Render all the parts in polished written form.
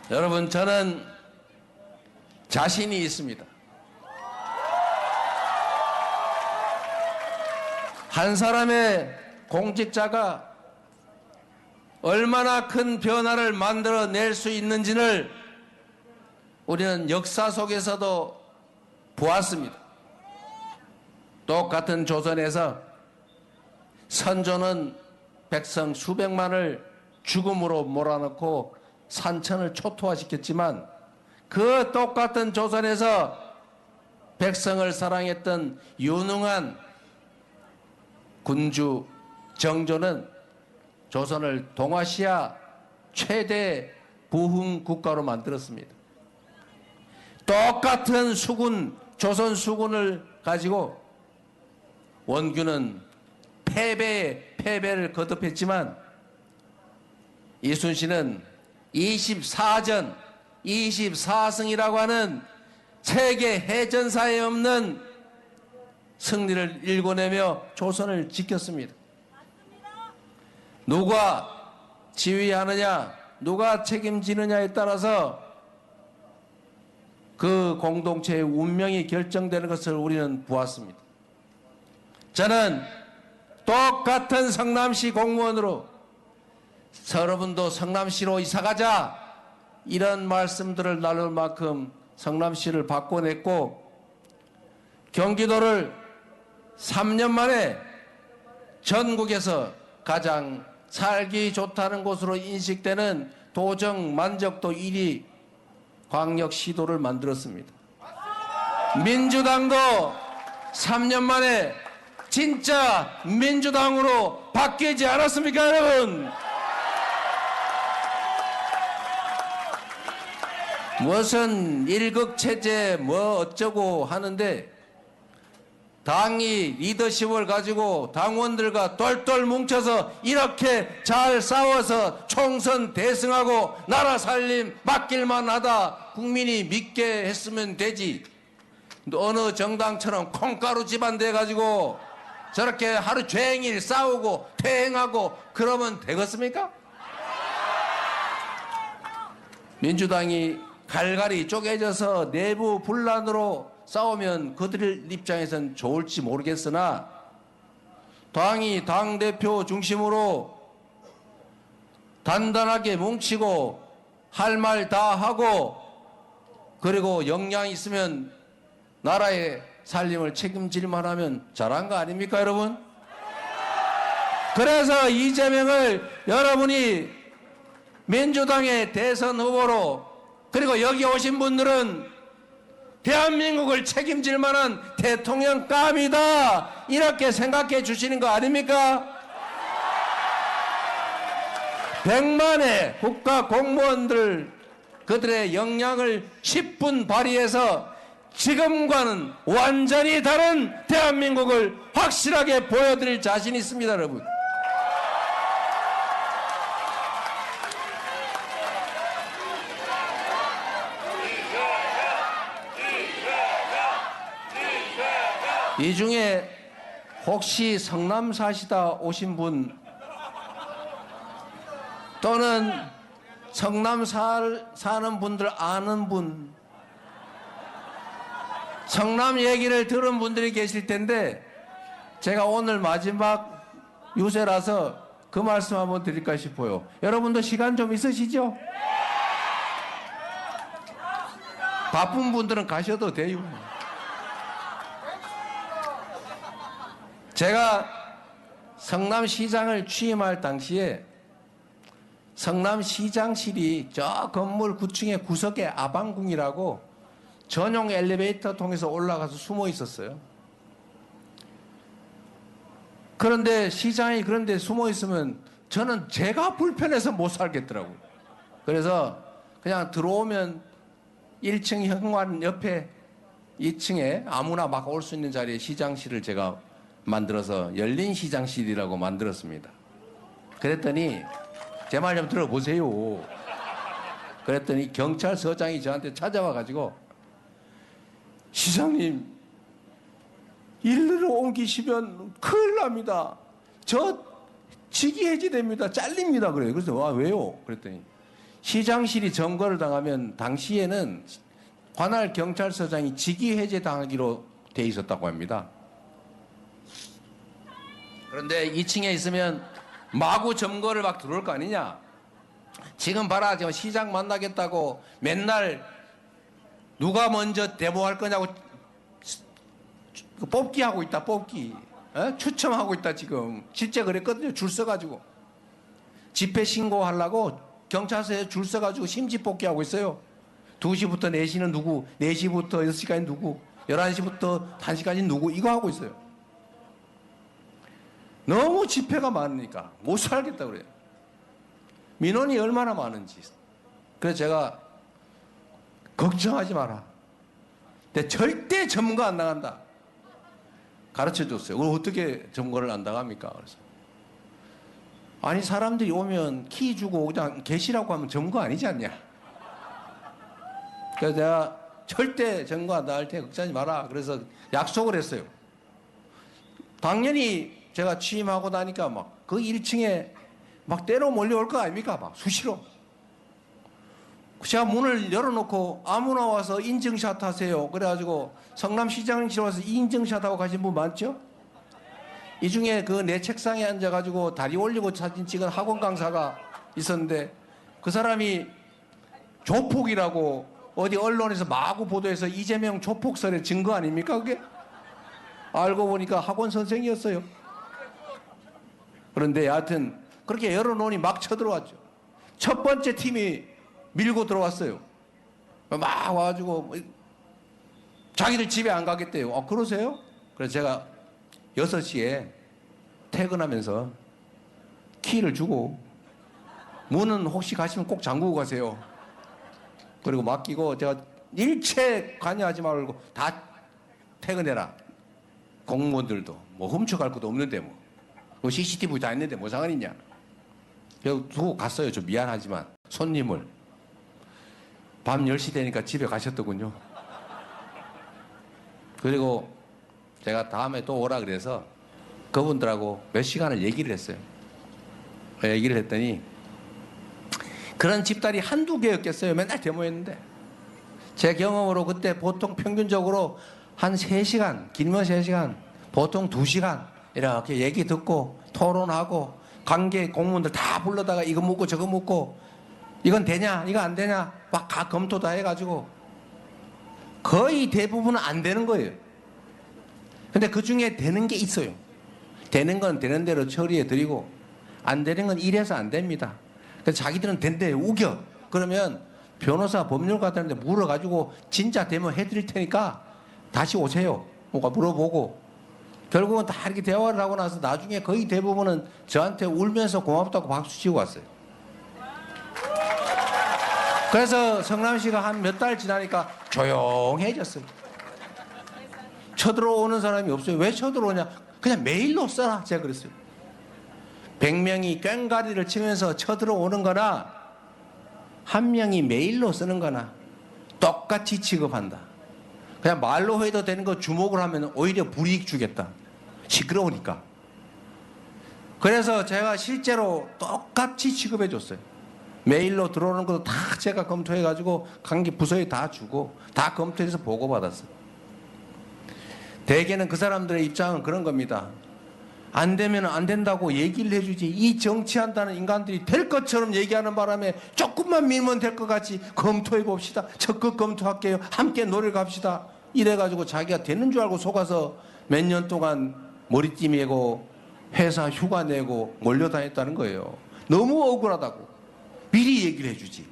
여러분, 저는 자신이 있습니다. 한 사람의 공직자가 얼마나 큰 변화를 만들어낼 수 있는지를 우리는 역사 속에서도 보았습니다. 똑같은 조선에서 선조는 백성 수백만을 죽음으로 몰아넣고 산천을 초토화시켰지만, 그 똑같은 조선에서 백성을 사랑했던 유능한 군주 정조는 조선을 동아시아 최대 부흥 국가로 만들었습니다. 똑같은 수군, 조선 수군을 가지고 원균은 패배를 거듭했지만, 이순신은 24전 24승이라고 하는 세계 해전사에 없는 승리를 일궈내며 조선을 지켰습니다. 누가 지휘하느냐, 누가 책임지느냐에 따라서 그 공동체의 운명이 결정되는 것을 우리는 보았습니다. 저는 똑같은 성남시 공무원으로 여러분도 성남시로 이사가자, 이런 말씀들을 나눌 만큼 성남시를 바꿔냈고, 경기도를 3년 만에 전국에서 가장 살기 좋다는 곳으로 인식되는 도정 만족도 1위 광역시도를 만들었습니다. 민주당도 3년 만에 진짜 민주당으로 바뀌지 않았습니까, 여러분? 무슨 일극체제 뭐 어쩌고 하는데, 당이 리더십을 가지고 당원들과 똘똘 뭉쳐서 이렇게 잘 싸워서 총선 대승하고 나라 살림 맡길만 하다 국민이 믿게 했으면 되지, 어느 정당처럼 콩가루 집안 돼가지고 저렇게 하루 종일 싸우고 퇴행하고 그러면 되겠습니까? 민주당이 갈갈이 쪼개져서 내부 분란으로 싸우면 그들 입장에선 좋을지 모르겠으나, 당이 당대표 중심으로 단단하게 뭉치고 할 말 다 하고, 그리고 역량 있으면 나라의 살림을 책임질만 하면 잘한 거 아닙니까, 여러분? 그래서 이재명을 여러분이 민주당의 대선 후보로, 그리고 여기 오신 분들은 대한민국을 책임질 만한 대통령감이다, 이렇게 생각해 주시는 거 아닙니까? 100만의 국가 공무원들, 그들의 역량을 10분 발휘해서 지금과는 완전히 다른 대한민국을 확실하게 보여드릴 자신이 있습니다, 여러분. 이 중에 혹시 성남 사시다 오신 분, 또는 성남 사는 분들 아는 분, 성남 얘기를 들은 분들이 계실 텐데, 제가 오늘 마지막 유세라서 그 말씀 한번 드릴까 싶어요. 여러분도 시간 좀 있으시죠? 바쁜 분들은 가셔도 돼요. 제가 성남시장을 취임할 당시에 성남시장실이 저 건물 9층의 구석에 아방궁이라고 전용 엘리베이터 통해서 올라가서 숨어 있었어요. 그런데 시장이 그런데 숨어 있으면 저는 제가 불편해서 못 살겠더라고요. 그래서 그냥 들어오면 1층 현관 옆에 2층에 아무나 막 올 수 있는 자리에 시장실을 제가 만들어서 열린 시장실이라고 만들었습니다. 그랬더니 제 말 좀 들어보세요. 그랬더니 경찰서장이 저한테 찾아와 가지고, 시장님 일로 옮기시면 큰일 납니다. 저 직위 해지됩니다. 잘립니다. 그래요. 그래서 왜요? 그랬더니 시장실이 점거를 당하면 당시에는 관할 경찰서장이 직위 해제당하기로 돼 있었다고 합니다. 그런데 2층에 있으면 마구 점거를 막 들어올 거 아니냐. 지금 봐라, 지금 시장 만나겠다고 맨날 누가 먼저 데모할 거냐고 뽑기 하고 있다, 뽑기. 추첨하고 있다, 지금. 실제 그랬거든요. 줄 서가지고. 집회 신고하려고 경찰서에 줄 서가지고 심지 뽑기 하고 있어요. 2시부터 4시는 누구, 4시부터 6시까지 누구, 11시부터 1시까지 누구, 이거 하고 있어요. 너무 집회가 많으니까 못 살겠다 그래요. 민원이 얼마나 많은지. 그래서 제가 걱정하지 마라. 근데 절대 점거 안 나간다. 가르쳐 줬어요. 그럼 어떻게 점거를 안 나갑니까? 그래서 아니, 사람들이 오면 키 주고 그냥 계시라고 하면 점거 아니지 않냐. 그래서 내가 절대 점거 안 나갈 테니 걱정하지 마라. 그래서 약속을 했어요. 당연히 제가 취임하고 나니까 막 그 1층에 막 때로 몰려올 거 아닙니까? 막 수시로. 제가 문을 열어놓고 아무나 와서 인증샷 하세요. 그래가지고 성남시장실 와서 인증샷 하고 가신 분 많죠? 이 중에 그 내 책상에 앉아가지고 다리 올리고 사진 찍은 학원 강사가 있었는데 그 사람이 조폭이라고 어디 언론에서 마구 보도해서 이재명 조폭설의 증거 아닙니까 그게? 알고 보니까 학원 선생이었어요. 그런데 여하튼 그렇게 열어놓으니 막 쳐들어왔죠. 첫 번째 팀이 밀고 들어왔어요. 막 와가지고 자기들 집에 안 가겠대요. 그러세요? 그래서 제가 6시에 퇴근하면서 키를 주고 문은 혹시 가시면 꼭 잠그고 가세요. 그리고 맡기고 제가 일체 관여하지 말고 다 퇴근해라. 공무원들도 뭐 훔쳐갈 것도 없는데 뭐 CCTV 다 있는데 뭐 상관 있냐. 그래서 두고 갔어요. 좀 미안하지만 손님을. 밤 10시 되니까 집에 가셨더군요. 그리고 제가 다음에 또 오라 그래서 그분들하고 몇 시간을 얘기를 했어요. 얘기를 했더니 그런 집단이 한두 개였겠어요. 맨날 데모했는데 제 경험으로 그때 보통 평균적으로 한 3시간, 길면 3시간, 보통 2시간 이렇게 얘기 듣고 토론하고 관계 공무원들 다 불러다가 이거 묻고 저거 묻고 이건 되냐 이거 안 되냐 막 다 검토 다 해가지고 거의 대부분은 안 되는 거예요. 근데 그 중에 되는 게 있어요. 되는 건 되는 대로 처리해 드리고 안 되는 건 이래서 안 됩니다. 그래서 자기들은 된대 우겨. 그러면 변호사 법률가들한테 물어가지고 진짜 되면 해드릴 테니까 다시 오세요. 뭐가 물어보고 결국은 다 이렇게 대화를 하고 나서 나중에 거의 대부분은 저한테 울면서 고맙다고 박수 치고 왔어요. 그래서 성남시가 한 몇 달 지나니까 조용해졌어요. 쳐들어오는 사람이 없어요. 왜 쳐들어오냐? 그냥 메일로 써라. 제가 그랬어요. 100명이 꽹가리를 치면서 쳐들어오는 거나 한 명이 메일로 쓰는 거나 똑같이 취급한다. 그냥 말로 해도 되는 거 주목을 하면 오히려 불이익 주겠다. 시끄러우니까. 그래서 제가 실제로 똑같이 취급해 줬어요. 메일로 들어오는 것도 다 제가 검토해가지고 관계 부서에 다 주고 다 검토해서 보고받았어요. 대개는 그 사람들의 입장은 그런 겁니다. 안 되면 안 된다고 얘기를 해주지 이 정치한다는 인간들이 될 것처럼 얘기하는 바람에 조금만 밀면 될 것 같이 검토해 봅시다. 적극 검토할게요. 함께 노력합시다. 이래가지고 자기가 되는 줄 알고 속아서 몇 년 동안 머리띠 메고 회사 휴가 내고 몰려다녔다는 거예요. 너무 억울하다고. 미리 얘기를 해주지.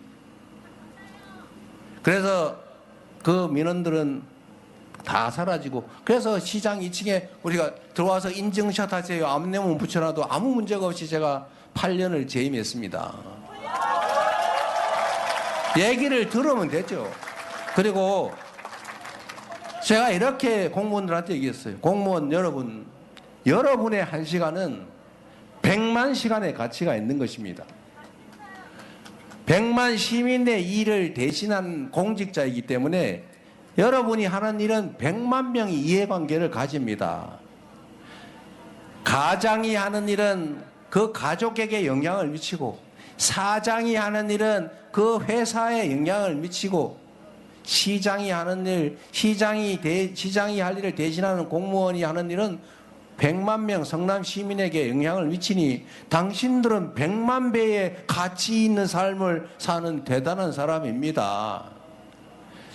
그래서 그 민원들은 다 사라지고 그래서 시장 2층에 우리가 들어와서 인증샷 하세요. 앞내문 붙여놔도 아무 문제가 없이 제가 8년을 재임했습니다. 얘기를 들으면 되죠. 그리고 제가 이렇게 공무원들한테 얘기했어요. 공무원 여러분, 여러분의 1시간은 100만 시간의 가치가 있는 것입니다. 100만 시민의 일을 대신한 공직자이기 때문에 여러분이 하는 일은 100만 명이 이해관계를 가집니다. 가장이 하는 일은 그 가족에게 영향을 미치고 사장이 하는 일은 그 회사에 영향을 미치고, 시장이 하는 일, 시장이 할 일을 대신하는 공무원이 하는 일은 100만 명 성남 시민에게 영향을 미치니 당신들은 100만 배의 가치 있는 삶을 사는 대단한 사람입니다.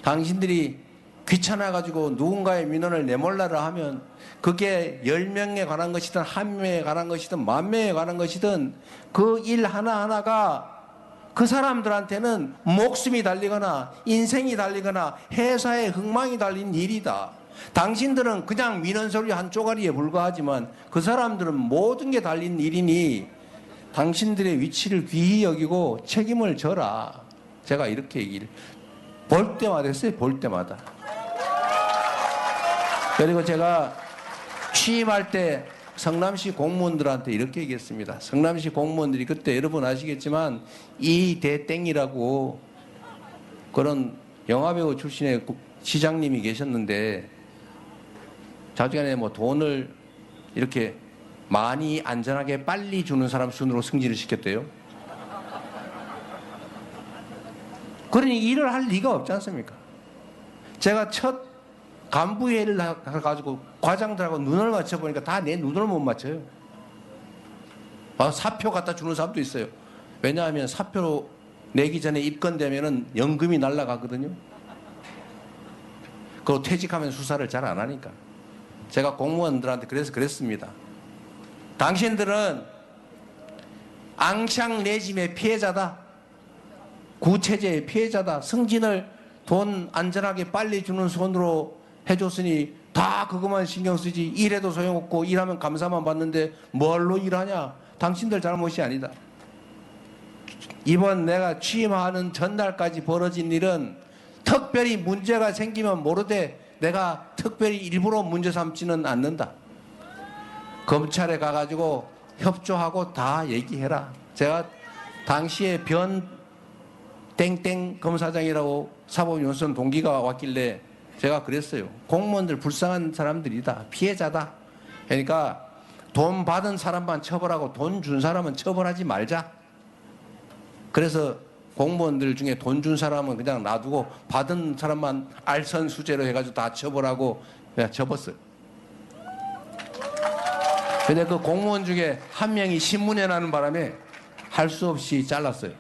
당신들이 귀찮아가지고 누군가의 민원을 내몰라라 하면 그게 10명에 관한 것이든 1명에 관한 것이든 10,000명에 관한 것이든 그 일 하나하나가 그 사람들한테는 목숨이 달리거나 인생이 달리거나 회사의 흥망이 달린 일이다. 당신들은 그냥 민원 서류 한 쪼가리에 불과하지만 그 사람들은 모든 게 달린 일이니 당신들의 위치를 귀히 여기고 책임을 져라. 제가 이렇게 얘기를 볼 때마다 했어요. 볼 때마다. 그리고 제가 취임할 때 성남시 공무원들한테 이렇게 얘기했습니다. 성남시 공무원들이 그때 여러분 아시겠지만 이대땡이라고 그런 영화배우 출신의 시장님이 계셨는데 자주간에 뭐 돈을 이렇게 많이 안전하게 빨리 주는 사람 순으로 승진을 시켰대요. 그러니 일을 할 리가 없지 않습니까? 제가 첫 간부회의를 해가지고 과장들하고 눈을 맞춰보니까 다 내 눈을 못 맞춰요. 사표 갖다 주는 사람도 있어요. 왜냐하면 사표 내기 전에 입건되면은 연금이 날아가거든요. 그리고 퇴직하면 수사를 잘 안 하니까. 제가 공무원들한테 그래서 그랬습니다. 당신들은 앙샹 레짐의 피해자다. 구체제의 피해자다. 승진을 돈 안전하게 빨리 주는 손으로 해줬으니 다 그것만 신경 쓰지. 일해도 소용없고 일하면 감사만 받는데 뭘로 일하냐. 당신들 잘못이 아니다. 이번 내가 취임하는 전날까지 벌어진 일은 특별히 문제가 생기면 모르되 내가 특별히 일부러 문제 삼지는 않는다. 검찰에 가가지고 협조하고 다 얘기해라. 제가 당시에 변 땡땡 검사장이라고 사법연수원 동기가 왔길래 제가 그랬어요. 공무원들 불쌍한 사람들이다. 피해자다. 그러니까 돈 받은 사람만 처벌하고 돈 준 사람은 처벌하지 말자. 그래서 공무원들 중에 돈 준 사람은 그냥 놔두고 받은 사람만 알선수재로 해가지고 다 처벌하고 그냥 접었어요. 근데 그 공무원 중에 한 명이 신문에 나는 바람에 할 수 없이 잘랐어요.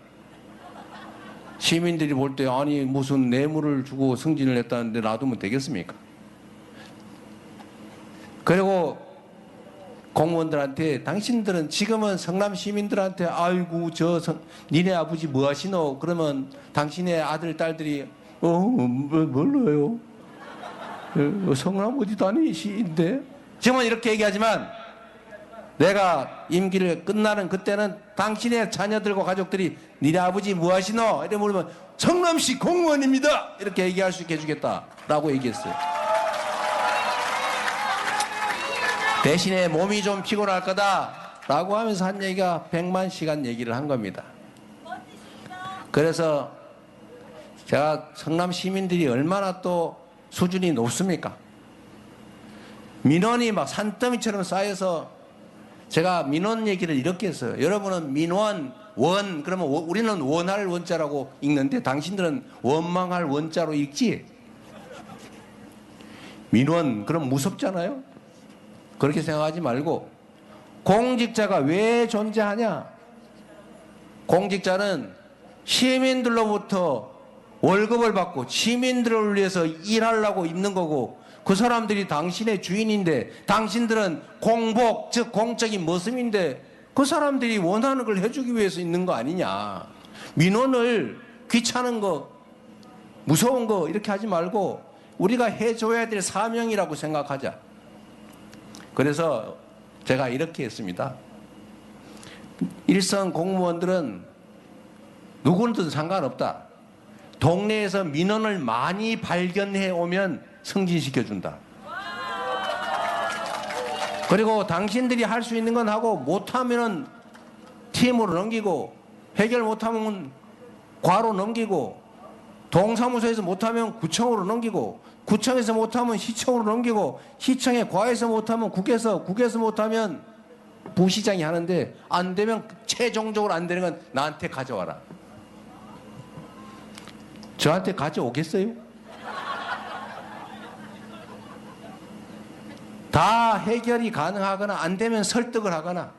시민들이 볼 때 아니 무슨 뇌물을 주고 승진을 했다는데 놔두면 되겠습니까? 그리고 공무원들한테 당신들은 지금은 성남 시민들한테 아이고 니네 아버지 뭐 하시노? 그러면 당신의 아들 딸들이 몰라요. 성남 어디 다니시인데? 지금은 이렇게 얘기하지만 내가 임기를 끝나는 그때는 당신의 자녀들과 가족들이 니네 아버지 뭐 하시노? 이래 물으면 성남시 공무원입니다. 이렇게 얘기할 수 있게 해주겠다라고 얘기했어요. 대신에 몸이 좀 피곤할 거다라고 하면서 한 얘기가 100만 시간 얘기를 한 겁니다. 그래서 제가 성남 시민들이 얼마나 또 수준이 높습니까? 민원이 막 산더미처럼 쌓여서 제가 민원 얘기를 이렇게 했어요. 여러분은 민원, 원, 그러면 우리는 원할 원자라고 읽는데 당신들은 원망할 원자로 읽지? 민원, 그럼 무섭잖아요? 그렇게 생각하지 말고 공직자가 왜 존재하냐? 공직자는 시민들로부터 월급을 받고 시민들을 위해서 일하려고 있는 거고 그 사람들이 당신의 주인인데 당신들은 공복, 즉 공적인 모습인데 그 사람들이 원하는 걸 해주기 위해서 있는 거 아니냐. 민원을 귀찮은 거, 무서운 거 이렇게 하지 말고 우리가 해줘야 될 사명이라고 생각하자. 그래서 제가 이렇게 했습니다. 일선 공무원들은 누구든 상관없다. 동네에서 민원을 많이 발견해 오면 승진시켜준다. 그리고 당신들이 할 수 있는 건 하고 못하면 팀으로 넘기고 해결 못하면 과로 넘기고 동사무소에서 못하면 구청으로 넘기고 구청에서 못하면 시청으로 넘기고 시청에 과에서 못하면 국에서 못하면 부시장이 하는데 안 되면 최종적으로 안 되는 건 나한테 가져와라. 저한테 가져오겠어요? 다 해결이 가능하거나 안 되면 설득을 하거나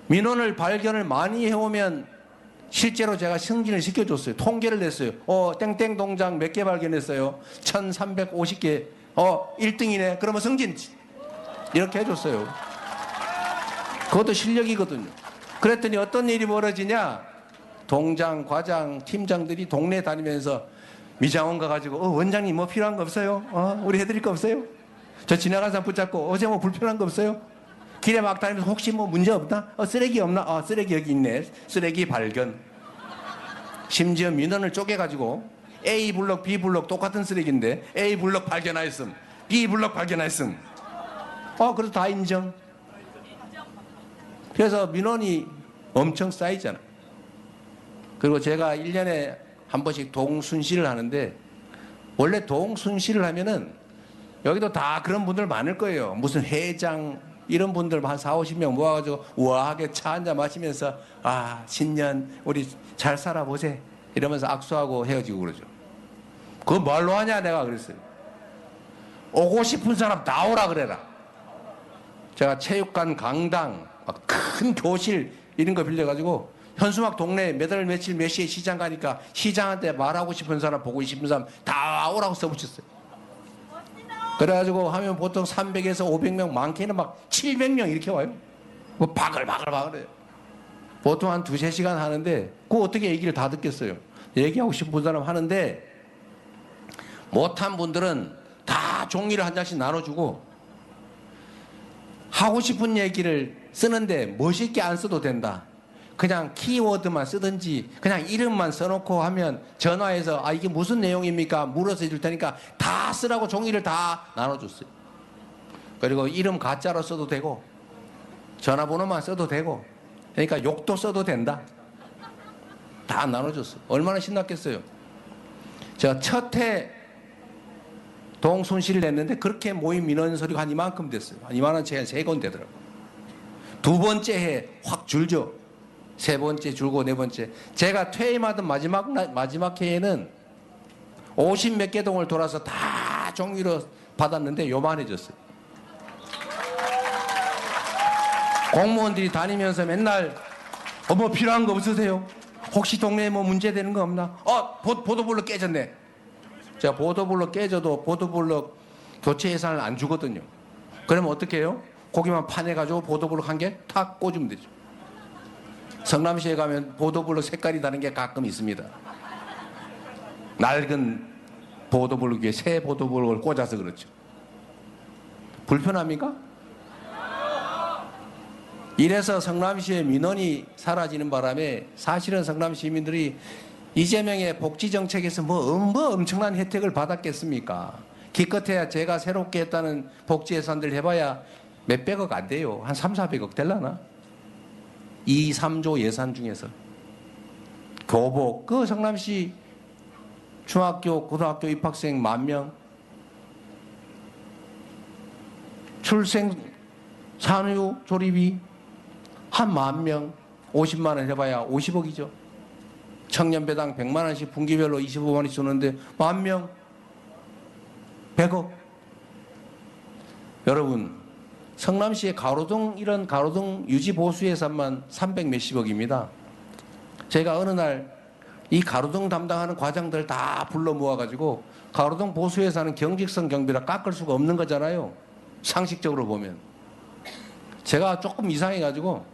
민원을 발견을 많이 해오면 실제로 제가 승진을 시켜줬어요. 통계를 냈어요. 땡땡 동장 몇 개 발견했어요. 1350개. 1등이네. 그러면 승진. 이렇게 해줬어요. 그것도 실력이거든요. 그랬더니 어떤 일이 벌어지냐. 동장, 과장, 팀장들이 동네 다니면서 미장원 가가지고 원장님 뭐 필요한 거 없어요? 우리 해드릴 거 없어요? 저 지나간 사람 붙잡고 어제 뭐 불편한 거 없어요? 길에 막 다니면서 혹시 뭐 문제 없나? 쓰레기 없나? 쓰레기 여기 있네. 쓰레기 발견. 심지어 민원을 쪼개가지고 A 블럭, B 블럭 똑같은 쓰레기인데 A 블럭 발견하였음. B 블럭 발견하였음. 그래서 다 인정. 그래서 민원이 엄청 쌓이잖아. 그리고 제가 1년에 한 번씩 동순실을 하는데 원래 동순실을 하면은 여기도 다 그런 분들 많을 거예요. 무슨 회장 이런 분들 한 4, 50명 모아가지고 우아하게 차 한잔 마시면서 신년 우리 잘 살아보세 이러면서 악수하고 헤어지고 그러죠. 그거 뭘로 하냐 내가 그랬어요. 오고 싶은 사람 다 오라 그래라. 제가 체육관 강당 큰 교실 이런 거 빌려가지고 현수막 동네 몇 월 며칠 몇 시에 시장 가니까 시장한테 말하고 싶은 사람 보고 싶은 사람 다 오라고 써붙였어요. 그래가지고 하면 보통 300에서 500명 많게는 막 700명 이렇게 와요. 뭐 바글바글해요. 보통 한 2-3시간 하는데 그거 어떻게 얘기를 다 듣겠어요. 얘기하고 싶은 사람 하는데 못한 분들은 다 종이를 한 장씩 나눠주고 하고 싶은 얘기를 쓰는데 멋있게 안 써도 된다. 그냥 키워드만 쓰든지 그냥 이름만 써놓고 하면 전화해서 이게 무슨 내용입니까? 물어서 해줄 테니까 다 쓰라고 종이를 다 나눠줬어요. 그리고 이름 가짜로 써도 되고 전화번호만 써도 되고 그러니까 욕도 써도 된다. 다 나눠줬어요. 얼마나 신났겠어요. 제가 첫 해 동순실을 냈는데 그렇게 모인 민원 서류가 한 이만큼 됐어요. 한 이만한 채 한 3건 되더라고요. 두 번째 해 확 줄죠. 세 번째 줄고 네 번째. 제가 퇴임하던 마지막 해에는 50 몇 개 동을 돌아서 다 종이로 받았는데 요만해졌어요. 공무원들이 다니면서 맨날 뭐 필요한 거 없으세요? 혹시 동네에 뭐 문제되는 거 없나? 보도블럭 깨졌네. 제가 보도블럭 깨져도 보도블럭 교체 예산을 안 주거든요. 그러면 어떻게 해요? 거기만 파내가지고 보도블럭 한 개 탁 꽂으면 되죠. 성남시에 가면 보도블럭 색깔이 다른 게 가끔 있습니다. 낡은 보도블럭 위에 새 보도블럭을 꽂아서 그렇죠. 불편합니까? 이래서 성남시의 민원이 사라지는 바람에 사실은 성남 시민들이 이재명의 복지정책에서 뭐 엄청난 혜택을 받았겠습니까? 기껏해야 제가 새롭게 했다는 복지 예산들 해봐야 몇백억 안 돼요. 한 300~400억 될라나? 2~3조 예산 중에서 교복, 그 성남시 중학교, 고등학교 입학생 10,000명, 출생 산후 조리비 한 10,000명 50만 원 해봐야 50억이죠. 청년배당 100만 원씩 분기별로 25만 원씩 주는데 10,000명 100억. 여러분, 성남시의 가로등 이런 가로등 유지 보수 예산만 300 몇십억입니다. 제가 어느 날 이 가로등 담당하는 과장들 다 불러 모아가지고 가로등 보수 예산은 경직성 경비라 깎을 수가 없는 거잖아요. 상식적으로 보면. 제가 조금 이상해가지고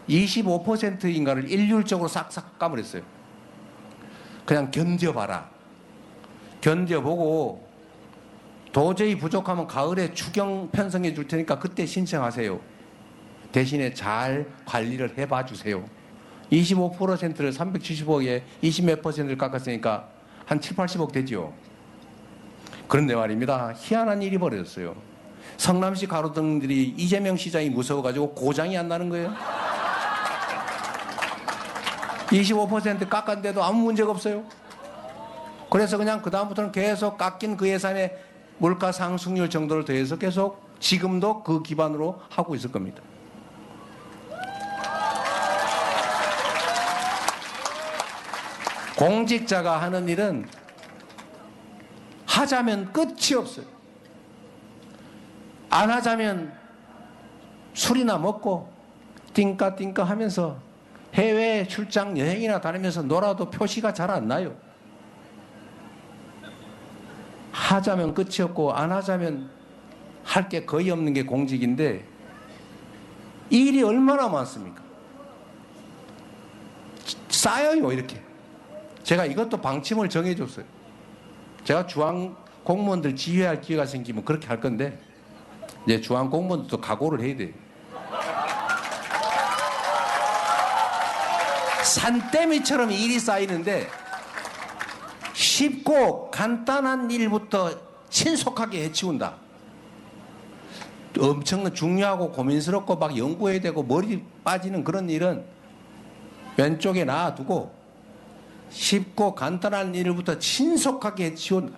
25%인가를 일률적으로 싹싹 까버렸어요. 그냥 견뎌봐라. 견뎌보고 도저히 부족하면 가을에 추경 편성해 줄 테니까 그때 신청하세요. 대신에 잘 관리를 해봐 주세요. 25%를 370억에 20 몇 %를 깎았으니까 한 7~80억 되죠. 그런데 말입니다. 희한한 일이 벌어졌어요. 성남시 가로등들이 이재명 시장이 무서워가지고 고장이 안 나는 거예요. 25% 깎았는데도 아무 문제가 없어요. 그래서 그냥 그다음부터는 계속 깎인 그 예산에 물가 상승률 정도를 더해서 계속 지금도 그 기반으로 하고 있을 겁니다. 공직자가 하는 일은 하자면 끝이 없어요. 안 하자면 술이나 먹고 띵까띵까 하면서 해외 출장 여행이나 다니면서 놀아도 표시가 잘 안 나요. 하자면 끝이 없고 안 하자면 할 게 거의 없는 게 공직인데 일이 얼마나 많습니까? 쌓여요 이렇게. 제가 이것도 방침을 정해줬어요. 제가 중앙 공무원들 지휘할 기회가 생기면 그렇게 할 건데 이제 중앙 공무원들도 각오를 해야 돼요. 산더미처럼 일이 쌓이는데 쉽고 간단한 일부터 신속하게 해치운다. 엄청난 중요하고 고민스럽고 막 연구해야 되고 머리 빠지는 그런 일은 왼쪽에 놔두고 쉽고 간단한 일부터 신속하게 해치운다.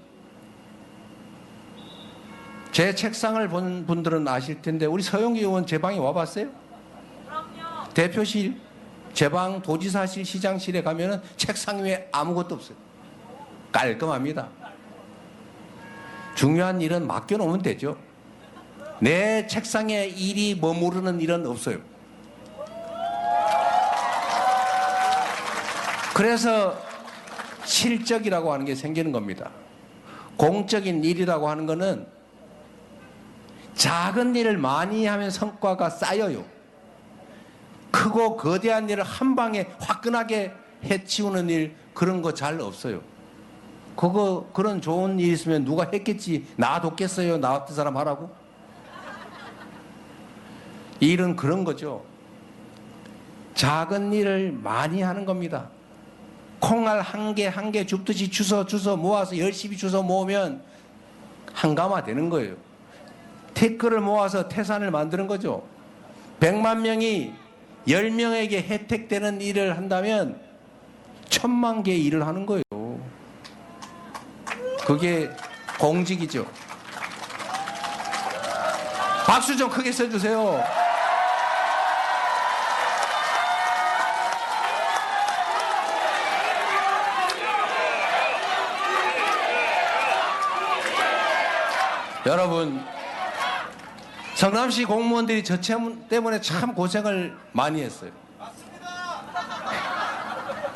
제 책상을 본 분들은 아실 텐데 우리 서영기 의원 제 방에 와봤어요? 그럼요. 대표실, 제 방, 도지사실, 시장실에 가면은 책상 위에 아무것도 없어요. 깔끔합니다. 중요한 일은 맡겨놓으면 되죠. 내 책상에 일이 머무르는 일은 없어요. 그래서 실적이라고 하는 게 생기는 겁니다. 공적인 일이라고 하는 거는 작은 일을 많이 하면 성과가 쌓여요. 크고 거대한 일을 한 방에 화끈하게 해치우는 일 그런 거 잘 없어요. 그런 좋은 일 있으면 누가 했겠지. 놔뒀겠어요. 나 같은 사람 하라고? 일은 그런 거죠. 작은 일을 많이 하는 겁니다. 콩알 한 개 한 개 줍듯이 주워 모아서 열심히 주워 모으면 한가마 되는 거예요. 태클을 모아서 태산을 만드는 거죠. 100만 명이 10명에게 혜택되는 일을 한다면 1000만 개의 일을 하는 거예요. 그게 공직이죠. 박수 좀 크게 써주세요. 여러분, 성남시 공무원들이 저 때문에 참 고생을 많이 했어요.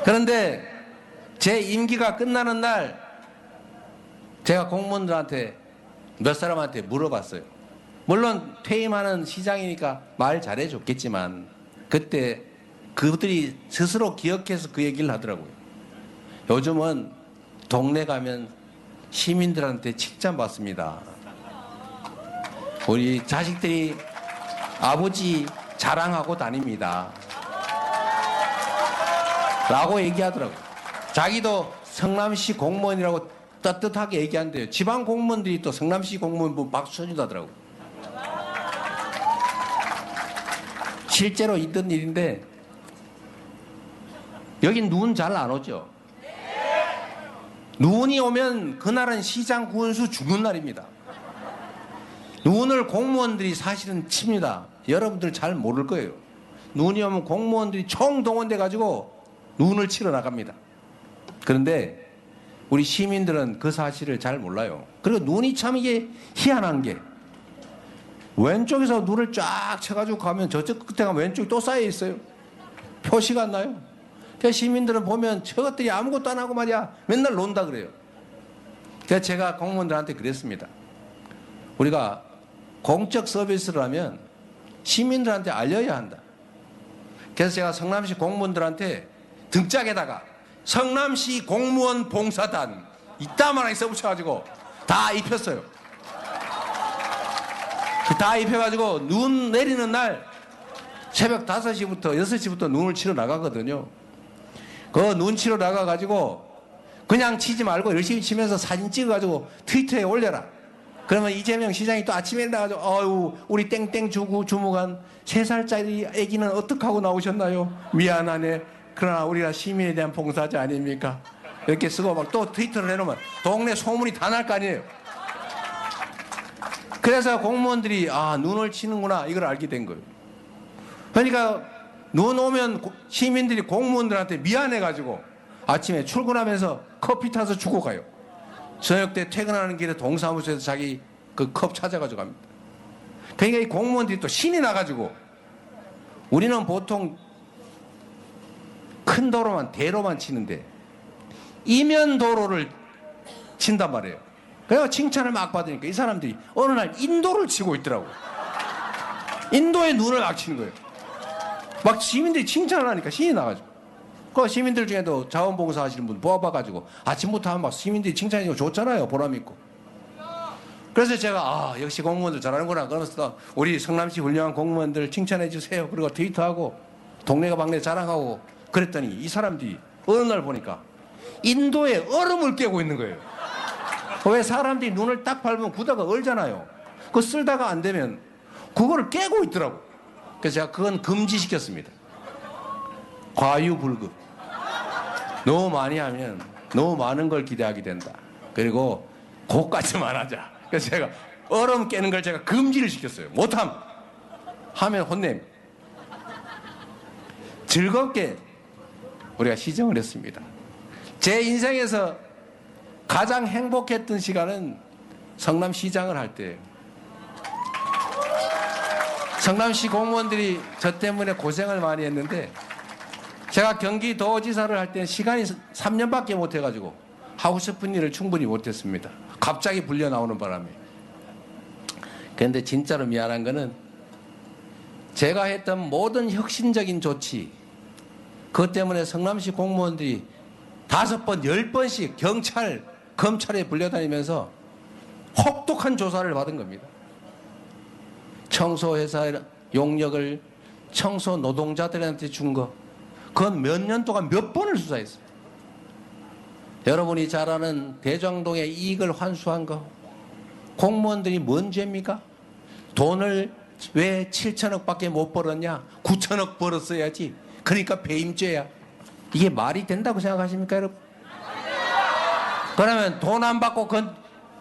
그런데 제 임기가 끝나는 날 제가 공무원들한테 몇 사람한테 물어봤어요. 물론 퇴임하는 시장이니까 말 잘해줬겠지만 그때 그들이 스스로 기억해서 그 얘기를 하더라고요. 요즘은 동네 가면 시민들한테 칭찬받습니다. 우리 자식들이 아버지 자랑하고 다닙니다. 라고 얘기하더라고요. 자기도 성남시 공무원이라고 떳떳하게 얘기한대요. 지방 공무원들이 또 성남시 공무원 보면 박수 쳐준다더라고요. 실제로 있던 일인데 여긴 눈 잘 안 오죠? 눈이 오면 그날은 시장 군수 죽는 날입니다. 눈을 공무원들이 사실은 칩니다. 여러분들 잘 모를 거예요. 눈이 오면 공무원들이 총동원돼 가지고 눈을 치러 나갑니다. 그런데 우리 시민들은 그 사실을 잘 몰라요. 그리고 눈이 참 이게 희한한 게 왼쪽에서 눈을 쫙 쳐가지고 가면 저쪽 끝에 가면 왼쪽이 또 쌓여 있어요. 표시가 안 나요. 그래서 시민들은 보면 저것들이 아무것도 안 하고 말이야 맨날 논다 그래요. 그래서 제가 공무원들한테 그랬습니다. 우리가 공적 서비스를 하면 시민들한테 알려야 한다. 그래서 제가 성남시 공무원들한테 등짝에다가 성남시 공무원 봉사단 이따만하게 써붙여가지고 다 입혔어요. 다 입혀가지고 눈 내리는 날 새벽 5시부터 6시부터 눈을 치러 나가거든요. 그 눈 치러 나가가지고 그냥 치지 말고 열심히 치면서 사진 찍어가지고 트위터에 올려라. 그러면 이재명 시장이 또 아침에 나가지고 어유 우리 땡땡 주무관 3살짜리 아기는 어떻게 하고 나오셨나요? 미안하네. 그러나 우리가 시민에 대한 봉사자 아닙니까? 이렇게 쓰고 막 또 트위터를 해놓으면 동네 소문이 다 날 거 아니에요. 그래서 공무원들이 눈을 치는구나 이걸 알게 된 거예요. 그러니까 눈 오면 시민들이 공무원들한테 미안해가지고 아침에 출근하면서 커피 타서 주고 가요. 저녁 때 퇴근하는 길에 동사무소에서 자기 그 컵 찾아가지고 갑니다. 그러니까 이 공무원들이 또 신이 나가지고 우리는 보통 큰 도로만 대로만 치는데 이면 도로를 친단 말이에요. 그래서 칭찬을 막 받으니까 이 사람들이 어느 날 인도를 치고 있더라고. 인도의 눈을 막 치는 거예요. 막 시민들이 칭찬을 하니까 신이 나가지고. 그 시민들 중에도 자원봉사 하시는 분 뽑아가지고 아침부터 하면 막 시민들이 칭찬해주고 좋잖아요. 보람 있고. 그래서 제가 역시 공무원들 잘하는구나. 그러면서 우리 성남시 훌륭한 공무원들 칭찬해 주세요. 그리고 트위터하고 동네가 방네 자랑하고 그랬더니 이 사람들이 어느 날 보니까 인도에 얼음을 깨고 있는 거예요. 왜 사람들이 눈을 딱 밟으면 구다가 얼잖아요. 그거 쓸다가 안 되면 그거를 깨고 있더라고. 그래서 제가 그건 금지시켰습니다. 과유불급. 너무 많이 하면 너무 많은 걸 기대하게 된다. 그리고 그것까지만 하자. 그래서 제가 얼음 깨는 걸 제가 금지를 시켰어요. 못함 하면 혼냄. 즐겁게 우리가 시정을 했습니다. 제 인생에서 가장 행복했던 시간은 성남시장을 할 때예요. 성남시 공무원들이 저 때문에 고생을 많이 했는데 제가 경기도지사를 할 때는 시간이 3년밖에 못 해가지고 하고 싶은 일을 충분히 못했습니다. 갑자기 불려 나오는 바람에. 그런데 진짜로 미안한 거는 제가 했던 모든 혁신적인 조치, 그것 때문에 성남시 공무원들이 5번, 10번씩 경찰, 검찰에 불려다니면서 혹독한 조사를 받은 겁니다. 청소회사 용역을 청소 노동자들한테 준 거, 그건 몇 년 동안 몇 번을 수사했어요. 여러분이 잘 아는 대장동의 이익을 환수한 거, 공무원들이 뭔 죄입니까? 돈을 왜 7천억밖에 못 벌었냐? 9천억 벌었어야지. 그러니까 배임죄야. 이게 말이 된다고 생각하십니까, 여러분? 그러면 돈 안 받고 그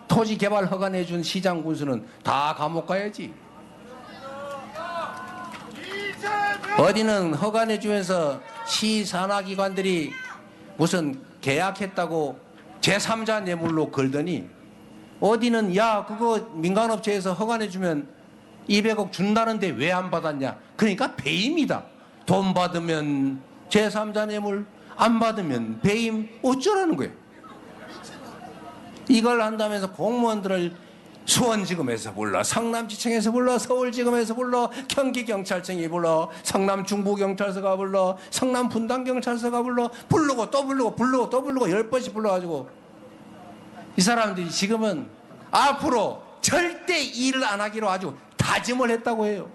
토지 개발 허가 내준 시장 군수는 다 감옥 가야지. 어디는 허가 내주면서 시 산하기관들이 무슨 계약했다고 제3자 뇌물로 걸더니 어디는 야 그거 민간업체에서 허가 내주면 200억 준다는데 왜 안 받았냐. 그러니까 배임이다. 돈 받으면 제3자 뇌물, 안 받으면 배임, 어쩌라는 거예요. 이걸 한다면서 공무원들을 수원지검에서 불러, 성남지청에서 불러, 서울지검에서 불러, 경기경찰청이 불러, 성남중부경찰서가 불러, 성남분당경찰서가 불러, 부르고 또 부르고 부르고 또 부르고 10번씩 불러가지고 이 사람들이 지금은 앞으로 절대 일을 안 하기로 아주 다짐을 했다고 해요.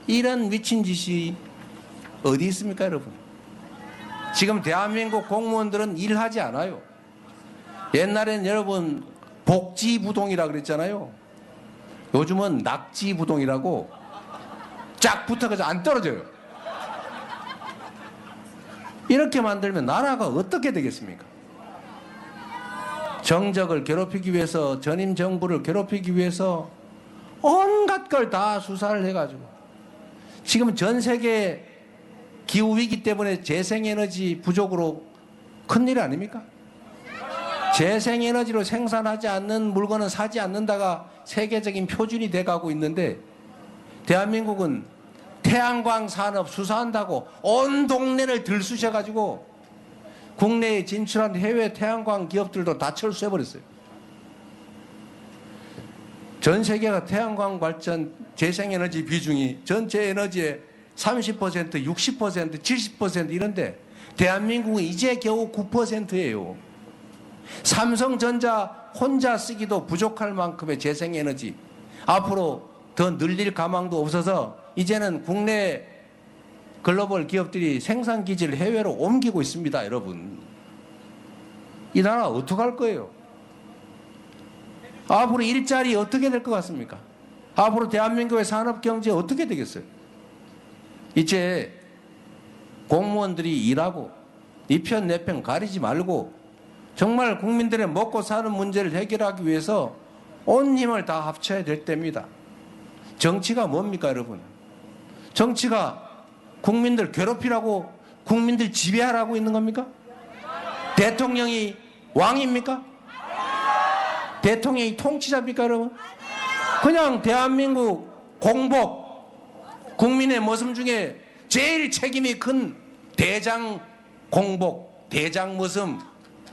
이런 미친 짓이 어디 있습니까, 여러분? 지금 대한민국 공무원들은 일하지 않아요. 옛날엔 여러분 복지부동이라 그랬잖아요. 요즘은 낙지부동이라고 쫙 붙어가지고 안 떨어져요. 이렇게 만들면 나라가 어떻게 되겠습니까? 정적을 괴롭히기 위해서, 전임 정부를 괴롭히기 위해서 온갖 걸 다 수사를 해가지고 지금 전 세계 기후위기 때문에 재생에너지 부족으로 큰일 아닙니까? 재생에너지로 생산하지 않는 물건은 사지 않는다가 세계적인 표준이 돼가고 있는데 대한민국은 태양광 산업 수사한다고 온 동네를 들쑤셔가지고 국내에 진출한 해외 태양광 기업들도 다 철수해버렸어요. 전 세계가 태양광 발전 재생에너지 비중이 전체 에너지의 30%, 60%, 70% 이런데 대한민국은 이제 겨우 9%예요. 삼성전자 혼자 쓰기도 부족할 만큼의 재생에너지 앞으로 더 늘릴 가망도 없어서 이제는 국내 글로벌 기업들이 생산기지를 해외로 옮기고 있습니다. 여러분, 이 나라 어떡할 거예요? 앞으로 일자리 어떻게 될 것 같습니까? 앞으로 대한민국의 산업경제 어떻게 되겠어요? 이제 공무원들이 일하고 이 편 내 편 가리지 말고 정말 국민들의 먹고 사는 문제를 해결하기 위해서 온 힘을 다 합쳐야 될 때입니다. 정치가 뭡니까, 여러분? 정치가 국민들 괴롭히라고, 국민들 지배하라고 있는 겁니까? 대통령이 왕입니까? 대통령이 통치자입니까, 여러분? 그냥 대한민국 공복, 국민의 모습 중에 제일 책임이 큰 대장 공복, 대장 모습,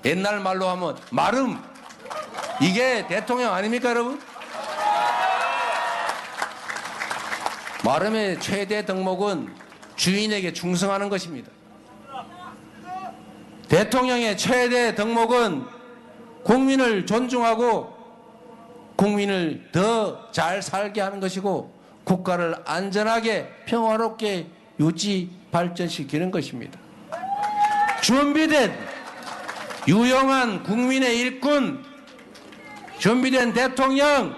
옛날 말로 하면 마름, 이게 대통령 아닙니까, 여러분? 마름의 최대 덕목은 주인에게 충성하는 것입니다. 대통령의 최대 덕목은 국민을 존중하고 국민을 더 잘 살게 하는 것이고 국가를 안전하게 평화롭게 유지 발전시키는 것입니다. 준비된 유용한 국민의 일꾼, 준비된 대통령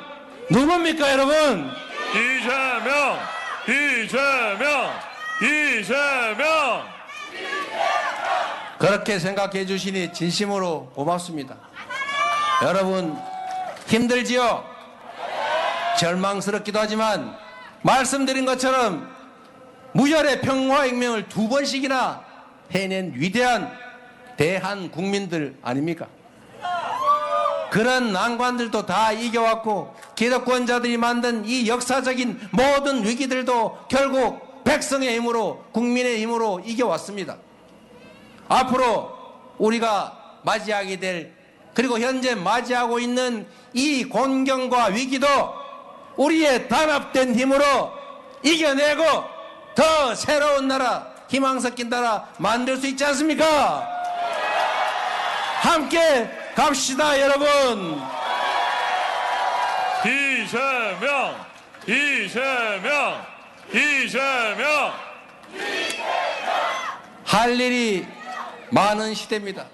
누굽니까, 여러분? 이재명, 이재명, 이재명. 그렇게 생각해 주시니 진심으로 고맙습니다. 여러분 힘들지요? 절망스럽기도 하지만 말씀드린 것처럼 무혈의 평화혁명을 2번씩이나 해낸 위대한 대한 국민들 아닙니까? 그런 난관들도 다 이겨왔고 기득권자들이 만든 이 역사적인 모든 위기들도 결국 백성의 힘으로, 국민의 힘으로 이겨왔습니다. 앞으로 우리가 맞이하게 될, 그리고 현재 맞이하고 있는 이 곤경과 위기도 우리의 단합된 힘으로 이겨내고 더 새로운 나라, 희망 섞인 나라 만들 수 있지 않습니까? 함께 갑시다, 여러분. 이재명, 이재명, 이재명. 할 일이 많은 시대입니다.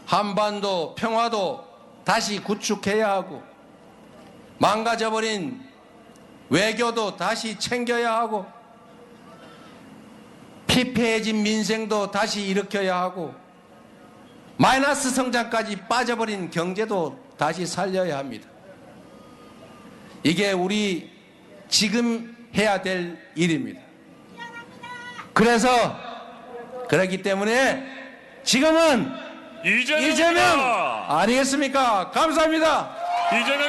한반도 평화도 다시 구축해야 하고 망가져버린 외교도 다시 챙겨야 하고 피폐해진 민생도 다시 일으켜야 하고 마이너스 성장까지 빠져버린 경제도 다시 살려야 합니다. 이게 우리 지금 해야 될 일입니다. 그렇기 때문에 지금은 이재명 아니겠습니까? 감사합니다. 이재명